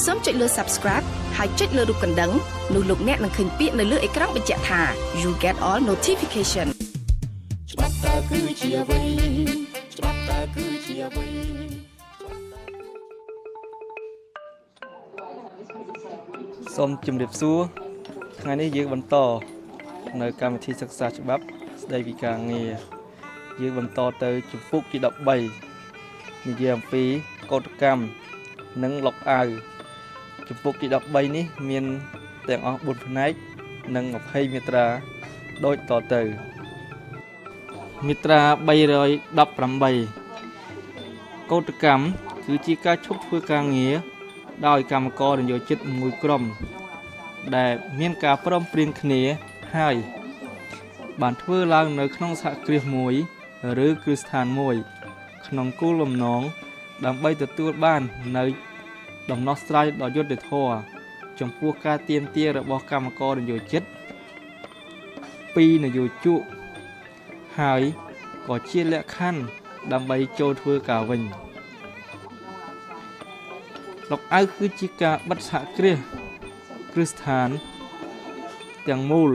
សូមចុចលើ Subscribe ហើយចុចលើរូបកណ្ដឹងនោះលោកអ្នកនឹងឃើញពាក្យនៅលើអេក្រង់បញ្ជាក់ថា You get all notification ច្បាប់តើគឺជាអ្វីច្បាប់តើគឺជាអ្វីសូមជម្រាបសួរថ្ងៃនេះយើងបន្តនៅកម្មវិធីសិក្សាច្បាប់ស្តីពីការងារយើងបន្តទៅជំពូកទី13និយាយអំពីកោតកម្មនិងលុកអាវជំពូកទី13នេះមានទាំងអស់4ផ្នែកនិង20មាត្រាដូចតទៅមាត្រា318កោតកម្មគឺជាការឈប់ធ្វើការងារដោយកម្មករនយោជិតមួយក្រុមដែលមានការព្រមព្រៀងគ្នាហើយបានធ្វើឡើងនៅក្នុងសហគ្រាសមួយឬគ្រឹះស្ថានមួយក្នុងគោលបំណងដើម្បីទទួលបាននៅដំណោះស្រាយដ៏យុត្តិធម៌ចំពោះការទាមទាររបស់កម្មករនយោជិតពីនយោជកហើយក៏ជាលក្ខខណ្ឌដើម្បីចូលធ្វើការវិញលុកអាវគឺជាការបិទសហគ្រាសគ្រឹះស្ថានទាំងមូល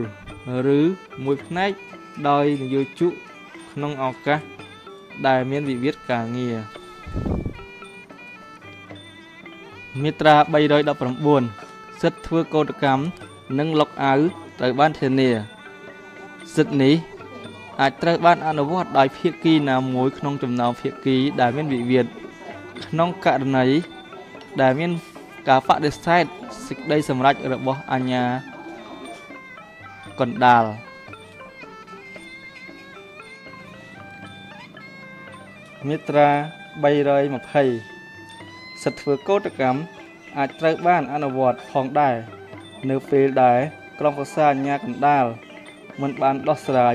ឬមួយផ្នែកដោយនយោជកក្នុងឱកាសដែលមានវិវាទការងារមាត្រា319សិទ្ធិធ្វើកោតកម្មនិងលុកអាវត្រូវបានធានាសិទ្ធិនេះអាចត្រូវបានអនុវត្តដោយភាគីណាមួយក្នុងចំណោមភាគីដែលមានវិវាទក្នុងករណីដែលមានការបដិសេធសេចក្តីសម្រេចរបស់អាជ្ញាកណ្ដាលមាត្រា320សិទ្ធិធ្វើកោតកម្មអាចត្រូវបានអនុវត្តផងដែរនៅពេលដែលក្រុមប្រឹក្សាអាជ្ញាកណ្ដាលមិនបានដោះស្រាយ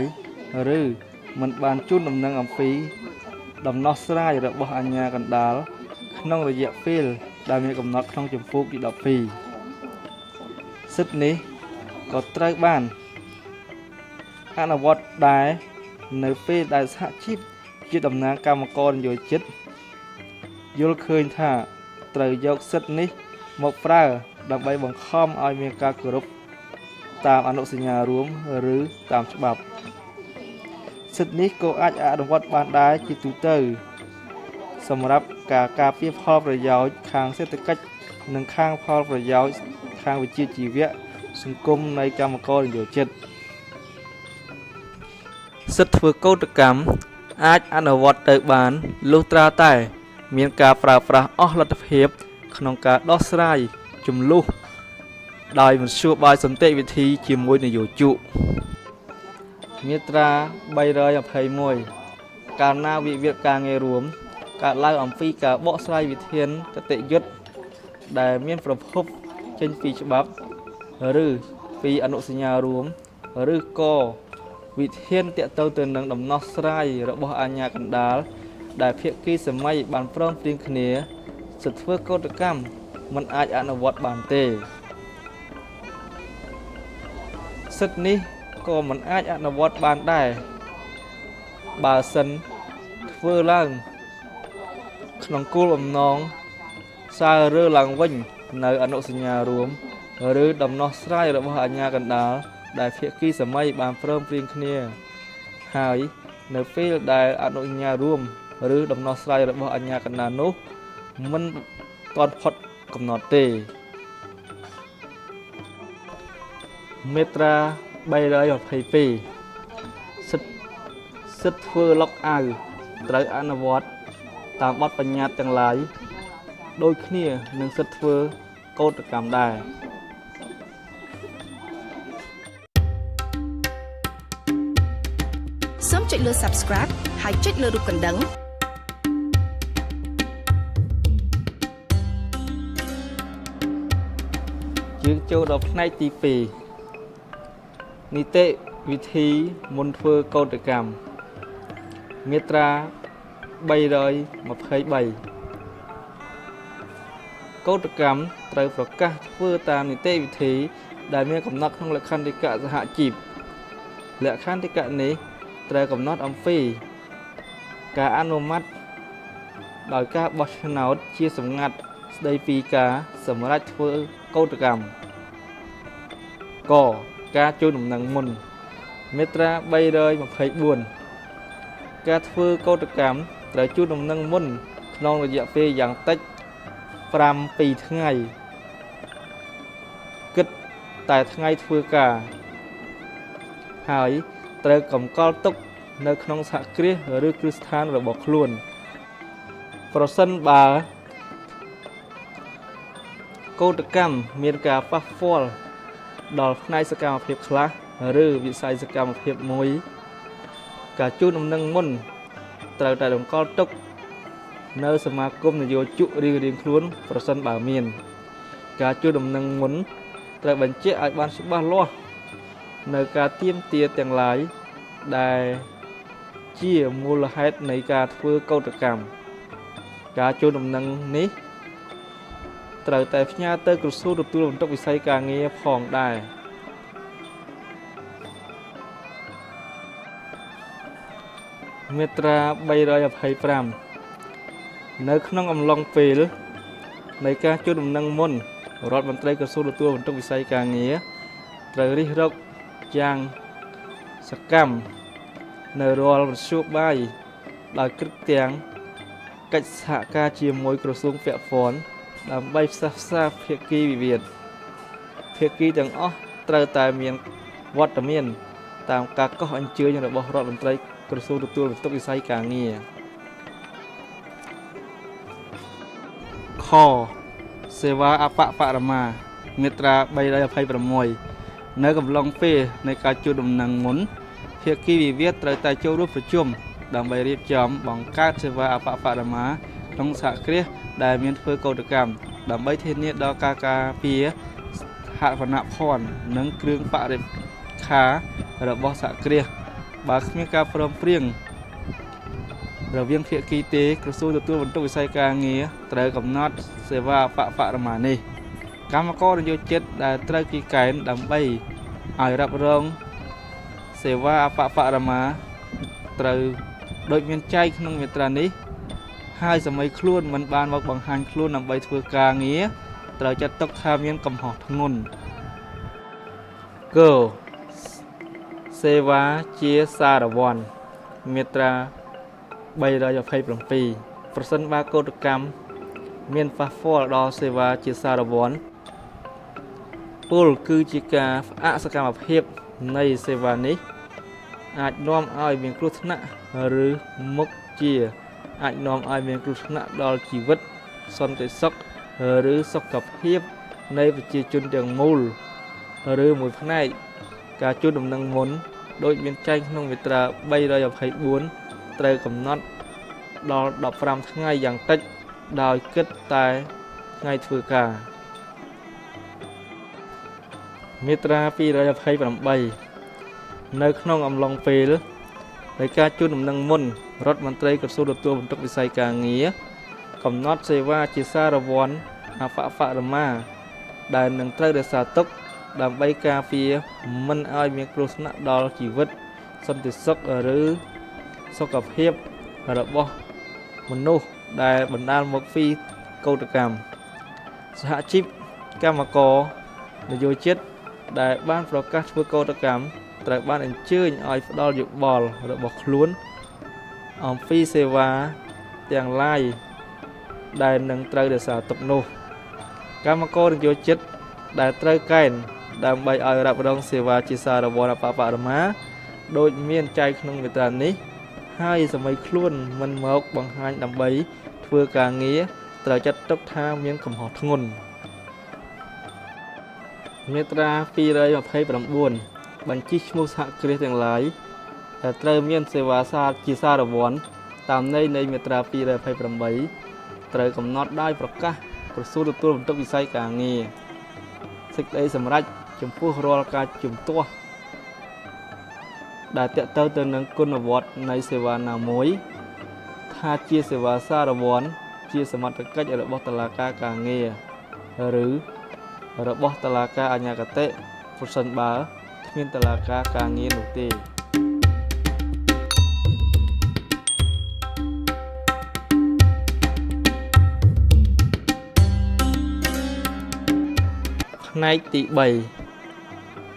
ឬមិនបានជូនដំណឹងអំពីដំណោះស្រាយរបស់អាជ្ញាកណ្ដាលក្នុងរយៈពេលដែលមានកំណត់ក្នុងជំពូកទី12សិទ្ធិនេះក៏ត្រូវបានអនុវត្តដែរនៅពេលដែលសហជីពជាតំណាងកម្មករនយោជិតយល់ឃើញថាត្រូវយកសិទ្ធិនេះមកប្រើដើម្បីបង្ខំឲ្យមានការគោរពតាមអនុសញ្ញារួមឬតាមច្បាប់សិទ្ធិនេះក៏អាចអនុវត្តបានដែរជាទូទៅសម្រាប់ការការពារផលប្រយោជន៍ខាងសេដ្ឋកិច្ចនិងខាងផលប្រយោជន៍ខាងវិជ្ជាជីវៈសង្គមនៃកម្មករនយោជិតសិទ្ធិធ្វើកោតកម្មអាចអនុវត្តទៅបានលុះត្រាតែមានការប្រើប្រាស់អស់លទ្ធភាពក្នុងការដោះស្រាយជម្លោះដោយមធ្យោបាយសន្តិវិធីជាមួយនយោជកមាត្រា321កាលណាវិវាទការងាររួមកើតឡើងអំពីការបកស្រាយវិធានគតិយុត្តដែលមានប្រភពចេញពីច្បាប់ឬពីអនុសញ្ញារួមឬក៏វិធានទាក់ទងទៅនឹងដំណោះស្រាយរបស់អាជ្ញាកណ្ដាលដែលភាគីសម័យបានព្រមព្រៀងគ្នាសិទ្ធិធ្វើកោតកម្មមិនអាចអនុវត្តបានទេសិទ្ធិនេះក៏មិនអាចអនុវត្តបានដែរបើសិនធ្វើឡើងក្នុងគោលបំណងសាររើឡើងវិញនៅអនុសញ្ញារួមឬដំណោះស្រាយរបស់អាជ្ញាកណ្ដាលដែលភាគីសម័យបានព្រមព្រៀងគ្នាហើយនៅពេលដែលអនុសញ្ញារួមឬដំណោះស្រាយរបស់អាជ្ញាកណ្ដាលនោះមិនទាន់ផុតកំណត់ទេមាត្រា322សិទ្ធិធ្វើលុកអាវត្រូវអនុវត្តតាមបទបញ្ញត្តិទាំងឡាយដូចគ្នានឹងសិទ្ធិធ្វើកោតកម្មដែរសូមចុចលើ Subscribe ហើយចុចលើរូបកណ្ដឹងយើងចូលដល់ផ្នែកទី2នីតិវិធីមុនធ្វើកោតកម្មមាត្រា323កោតកម្មត្រូវប្រកាសធ្វើតាមនីតិវិធីដែលមានកំណត់ក្នុងលក្ខន្តិកៈសហជីពលក្ខន្តិកៈនេះត្រូវកំណត់អំពីការអនុម័តដោយការបោះឆ្នោតជាសម្ងាត់ស្ ស្ដីពីការសម្រេចធ្វើកោតកម្មកការជូនដំណឹងមុនមាត្រា324ការធ្វើកោតកម្មត្រូវជូនដំណឹងមុនក្នុងរយៈពេលយ៉ាងតិច7ថ្ងៃគិតតែថ្ងៃធ្វើការហើយត្រូវកម្កល់ទុកនៅក្នុងសហគ្រាសឬគ្រឹះស្ថានរបស់ខ្លួនប្រសិនបើកោតកម្មមានការប៉ះពាល់ដល់ផ្នែកសកម្មភាពខ្លះឬវិស័យសកម្មភាពមួយការជូនដំណឹងមុនត្រូវតែតម្កល់ទុកនៅសមាគមនយោជករៀងៗខ្លួនប្រសិនបើមានការជូនដំណឹងមុនត្រូវបញ្ជាក់ឲ្យបានច្បាស់លាស់នៅការទាមទារទាំងឡាយដែលជាមូលហេតុនៃការធ្វើកោតកម្មការជូនដំណឹងនេះត្រូវតែផ្ញើទៅក្រសួងទទួលបន្ទុកវិស័យការងារផងដែរមាត្រា325នៅក្នុងអំឡុងពេលនៃការជូនដំណឹងមុនរដ្ឋមន្ត្រីក្រសួងទទួលបន្ទុកវិស័យការងារត្រូវរិះរកយ៉ាងសកម្មនៅរាល់មធ្យោបាយដោយគិតទាំងកិច្ចសហការជាមួយក្រសួងពាក់ព័ន្ធដើម្បីផ្សះផ្សាភាគីវិវាទភាគីទាំងអស់ត្រូវតែមានវត្តមានតាមការកោះអញ្ជើញរបស់រដ្ឋមន្ត្រីក្រសួងទទួលបន្ទុកវិស័យការងារខសេវាអបបរមាមាត្រា326នៅកំឡុងពេលនៃការជួបដំណឹងមុនភាគីវិវាទត្រូវតែចូលរួមប្រជុំដើម្បីរៀបចំបង្កើតសេវាអបបរមាក្នុងសហគ្រាសដែលមានធ្វើកោតកម្មដើម្បីធានាដល់ការការពារហវនភ័ណ្ឌនិងគ្រឿងបរិក្ខាររបស់សហគ្រាសបើគ្មានការព្រមព្រៀងរវាងភាគីទេក្រសួងទទួលបន្ទុកវិស័យការងារត្រូវកំណត់សេវាអបបរមានេះកម្មករនយោជិតដែលត្រូវគីកែនដើម្បីឲ្យរ៉ាប់រងសេវាអបបរមាត្រូវដូចមានចែងក្នុងមាត្រានេះហើយសម័យខ្លួនមិនបានមកបង្ហាញខ្លួនដើម្បីធ្វើការងារត្រូវចាត់ទុកថាមានកំហុសធ្ងន់កសេវាជាសារវ័នមាត្រា327ប្រសិនបើកោតកម្មមានប៉ះពាល់ដល់សេវាជាសារវ័នពលគឺជាការផ្អាកសកម្មភាពនៃសេវានេះអាចនាំឲ្យមានគ្រោះថ្នាក់ឬមុខជាអាចនាំឲ្យមានគ្រោះថ្នាក់ដល់ជីវិតសន្តិសុខឬសុខភាពនៃប្រជាជនទាំងមូលឬមួយផ្នែកការជូនដំណឹងមុនដោយមានចែងក្នុងមាត្រា324ត្រូវកំណត់ដល់15ថ្ងៃយ៉ាងតិចដោយគិតតែថ្ងៃធ្វើការមាត្រា228នៅក្នុងអំឡុងពេលនៃការជូនដំណឹងមុនរដ្ឋមន្ត្រីក្រសួងទទួលបន្ទុកវិស័យការងារកំណត់សេវាជាសារវ័នអបបរមាដែលនឹងត្រូវរក្សាទុកដើម្បីការពារមិនឲ្យមានគ្រោះថ្នាក់ដល់ជីវិតសន្តិសុខឬសុខភាពរបស់មនុស្សដែលបណ្ដាលមកពីកោតកម្មសហជីពកម្មករនយោជិតដែលបានប្រកាសធ្វើកោតកម្មត្រូវបានអញ្ជើញឲ្យផ្ដល់យោបល់របស់ខ្លួនអំពីសេវាទាំងឡាយដែលនឹងត្រូវរក្សាទុកនោះកម្មករនយោជិតដែលត្រូវកែនដើម្បីឲ្យរ៉ាប់រងសេវាជាសារវ័នអបបរមាដោយមានចែងក្នុងមាត្រានេះហើយសម័យខ្លួនមិនមកបង្ហាញដើម្បីធ្វើការងារត្រូវចាត់ទុកថាមានកំហុសធ្ងន់មាត្រា229បញ្ជីឈ្មោះសហគ្រាសទាំងឡាយដែលត្រូវមានសេវាជាសារវ័នតាមន័យនៃមាត្រា228ត្រូវកំណត់ដោយប្រកាសក្រសួងទទួលបន្ទុកវិស័យការងារសេចក្តីសម្រេចចំពោះរាល់ការជំទាស់ដែលតាក់ទងទៅនឹងគុណវត្តនៃសេវាណាមួយថាជាសេវាសារវ័នជាសមត្ថកិច្ចរបស់តុលាការការងារឬរបស់តុលាការអាជ្ញាកតេប្រសិនបើគ្មានតុលាការការងារនោះទេ ផ្នែកទី3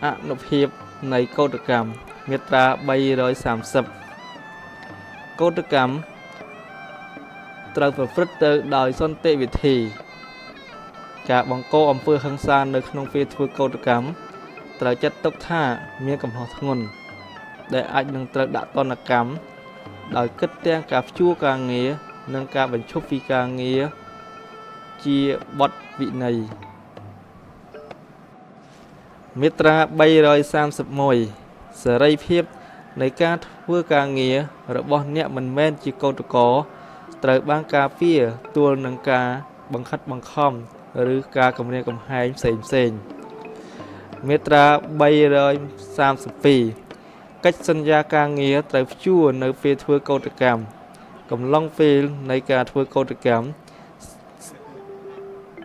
អនុភាពនៃកោតកម្មមាត្រា330កោតកម្មត្រូវប្រព្រឹត្តទៅដោយសន្តិវិធីការបង្កអំពើហិង្សានៅក្នុងពេលធ្វើកោតកម្មត្រូវចាត់ទុកថាមានកំហុសធ្ងន់ដែលអាចនឹងត្រូវដាក់ទណ្ឌកម្មដោយគិតទាំងការព្យួរការងារនិងការបញ្ឈប់ពីការងារជាបទវិន័យមាត្រា331សេរីភាពនៃការធ្វើការងាររបស់អ្នកមិនមែនជាកោតក្រត្រូវបានការពារទួលនឹងការបង្ខិតបង្ខំឬការគំរាមកំហែងផ្សេងៗមាត្រា332កិច្ចសន្យាការងារត្រូវព្យួរនៅពេលធ្វើកោតកម្មកំឡុងពេលនៃការធ្វើកោតកម្ម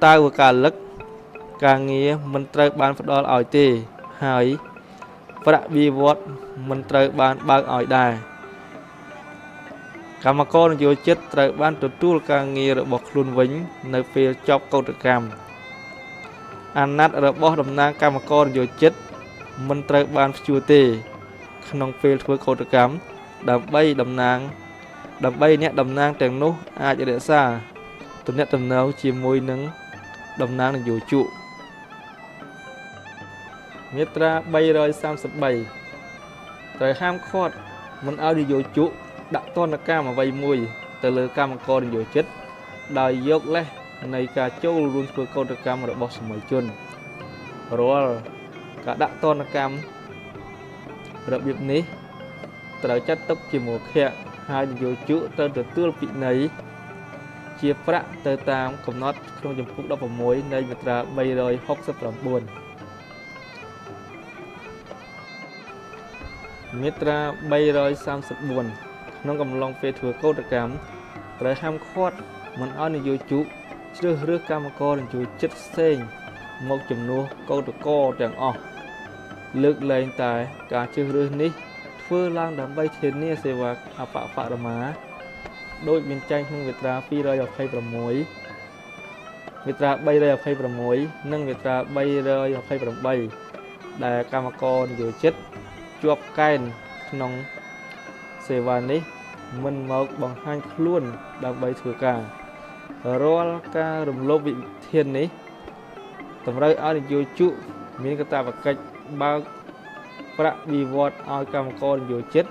តើវកាលិកការងារមិនត្រូវបានផ្ដល់ឲ្យទេហើយប្រាក់បៀវត្សមិនត្រូវបានបើកឲ្យដែរកម្មករនយោជិតត្រូវបានទទួលការងាររបស់ខ្លួនវិញនៅពេលចប់កោតកម្មអាណត្តិរបស់តំណាងកម្មករនយោជិតមិនត្រូវបានព្យួរទេក្នុងពេលធ្វើកោតកម្មដើម្បីអ្នកតំណាងទាំងនោះអាចរក្សាទំនាក់ទំនងជាមួយនឹងតំណាងនយោជកមាត្រា333ត្រូវហាមឃាត់មិនឲ្យនយោជកដាក់ទណ្ឌកម្មអ្វីមួយទៅលើកម្មករនយោជិតដោយយកលេសនៃការចូលរួមធ្វើកោតកម្មរបស់សមាជជនរាល់ការដាក់ទណ្ឌកម្មរបៀបនេះត្រូវចាត់ទុកជាមោឃៈហើយនយោជកត្រូវទទួលពិន័យជាប្រាក់ទៅតាមកំណត់ក្នុងជំពូក16នៃមាត្រា369មាត្រា334ក្នុងកំឡុងពេលធ្វើកោតកម្មត្រូវហាមឃាត់មិនឲ្យនយោជកជ្រើសរើសកម្មករនយោជិតផ្សេងមកជំនួសកោតក្រទាំងអស់លើកលែងតែការជ្រើសរើសនេះធ្វើឡើងដើម្បីធានាសេវាអបបរមាដោយមានចែងក្នុងមាត្រា226មាត្រា326និងមាត្រា328ដែលកម្មករនយោជិតជាប់កេណ្ឌក្នុងសេវានេះមិនមកបង្ហាញខ្លួនដើម្បីធ្វើការរាល់ការរំលោភវិធាននេះតម្រូវឲ្យនយោជកមានកាតព្វកិច្ចបើកប្រាក់បៀវត្សឲ្យកម្មករនយោជិត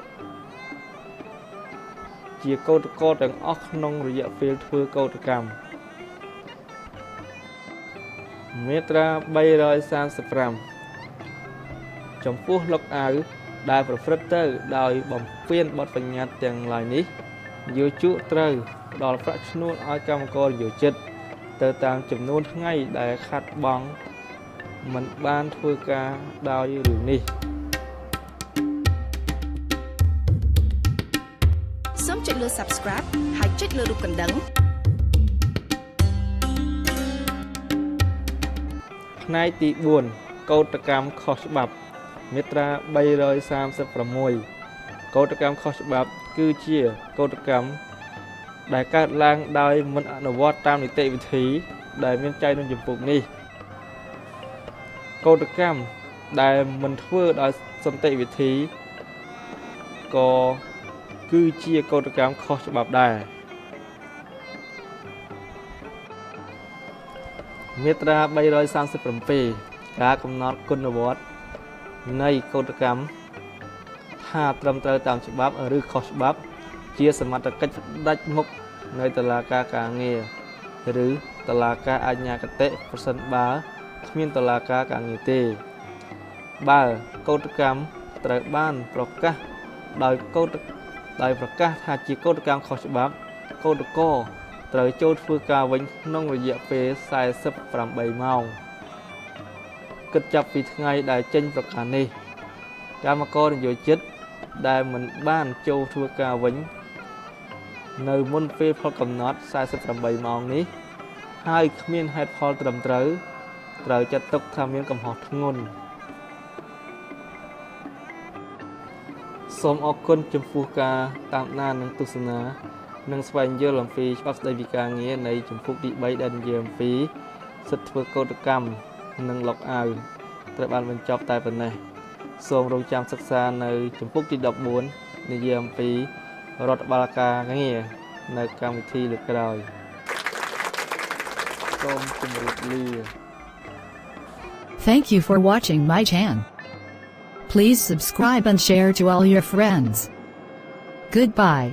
ជាកោតក្រទាំងអស់ក្នុងរយៈពេលធ្វើកោតកម្មមាត្រា335ចំពោះលុកអាវដែលប្រព្រឹត្តទៅដោយបំពានបទបញ្ញត្តិទាំងឡាយនេះនយោជកត្រូវផ្ដល់ប្រាក់ឈ្នួលឲ្យកម្មករនយោជិតទៅតាមចំនួនថ្ងៃដែលខាត់បង់មិនបានធ្វើការដោយរឿងនេះសូមចុចលើ Subscribe ហើយចុចលើរូបកណ្ដឹងផ្នែកទី4កោតកម្មខុសច្បាប់មាត្រា336កោតកម្មខុសច្បាប់គឺជាកោតកម្មដែលកើតឡើងដោយមិនអនុវត្តតាមនីតិវិធីដែលមានចែងក្នុងជំពូកនេះកោតកម្មដែលមិនធ្វើដោយសន្តិវិធីក៏គឺជាកោតកម្មខុសច្បាប់ដែរមាត្រា337ការកំណត់គុណវត្តនៃកោតកម្មថាត្រឹមត្រូវតាមច្បាប់ឬខុសច្បាប់ជាសមត្ថកិច្ចផ្ដាច់មុខនៃតុលាការការងារឬតុលាការអាជ្ញាគតិប្រសិនបើគ្មានតុលាការការងារទេបើកោតកម្មត្រូវបានប្រកាសដោយប្រកាសថាជាកោតកម្មខុសច្បាប់កោតក្រត្រូវចូលធ្វើការវិញក្នុងរយៈពេល48ម៉ោងគិតចាប់ពីថ្ងៃដែលចេញប្រកាសនេះកម្មករនយោជិតដែលមិនបានចូលធ្វើការវិញនៅមុនពេលផលកំណត់48ម៉ោងនេះហើយគ្មានហេតុផលត្រឹមត្រូវចាត់ទុកថាមានកំហុសធ្ងន់សូមអរគុណចំពោះការតាមដាននិងទស្សនានិងស្វែងយល់អំពីច្បាប់ស្តីពីការងារនៃជំពូកទី3ដែលនិយាយអំពីសិទ្ធិធ្វើកោតកម្ម និងលុកអាវត្រូវបានបញ្ចប់តែប៉ុណ្ណេះសូមរងចាំសិក្សានៅជំពូកទី14និយាយអំពីរដ្ឋបាលការងារនៅកម្មវិធីលើកក្រោយសូមជម្រាបលា Thank you for watching my channel. Please subscribe and share to all your friends. Goodbye.